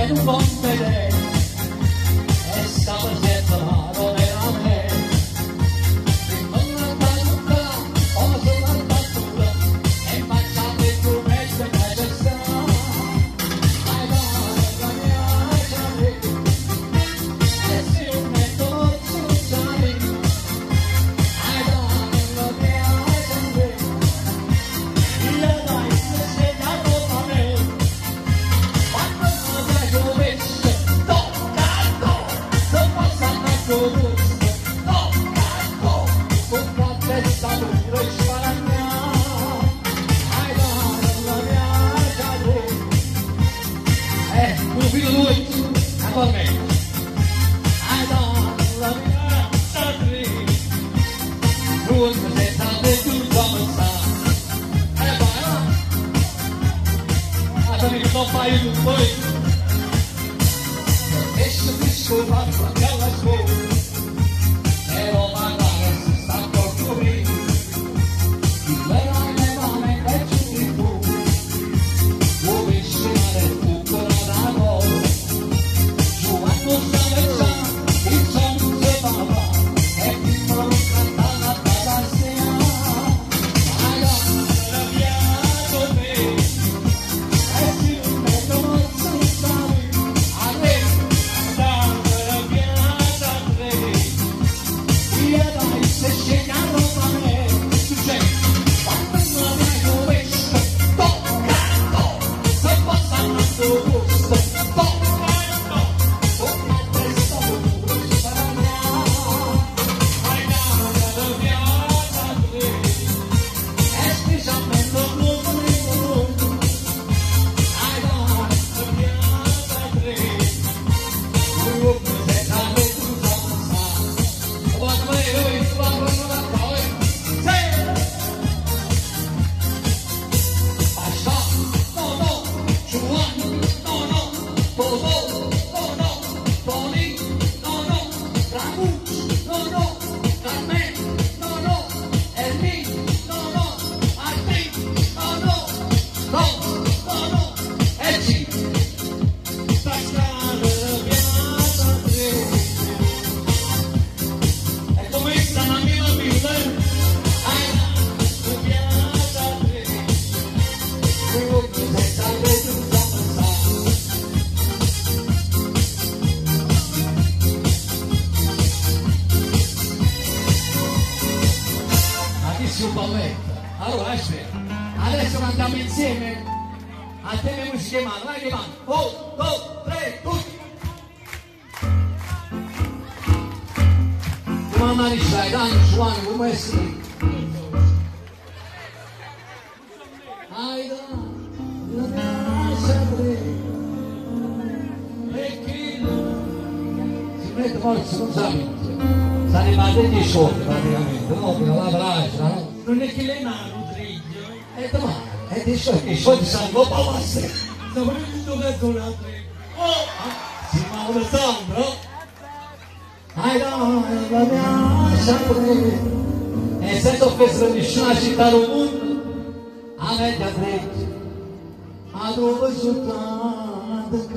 nu vom vedere e sabato mare era me in mano da nuca o sulla battuta e facciamo tu messo in casa hai la mia chiave e se un metto su sali hai la mia chiave la dai se sei dato a me quando non hai dovesse toccato se passa a giusto toccato con la testa dura e sparagna hai la mia chiave un figlio lui naturalmente hai la mia chiave lui se sta tutto come sta mi non fai tu poi e se mi scovato aquela scuola e ho magari si sta por coprire il vero me è più tu dove scendere tutto da noi giovando s'avessa il son se va e ti non cantava la sera hai la mia dove un balletto. Allora aspetta, adesso cantiamo insieme a te le musiche mano, vai che mano, 1, 2, 3, tutti. Mamma di stai, danno suoni come essere. Hai la mia sempre e chi si mette forse non sa sarebbe degli soldi praticamente, no? Per la braccia, no? Non è che le mani, Triglio. E domani, e dei soldi, i soldi sanno un po' passare. Stavo vedendo che con la Si muove Sandro. Hai la mia sempre e senza offesa nessuna città del mondo, a me da Triglio, a dove soltanto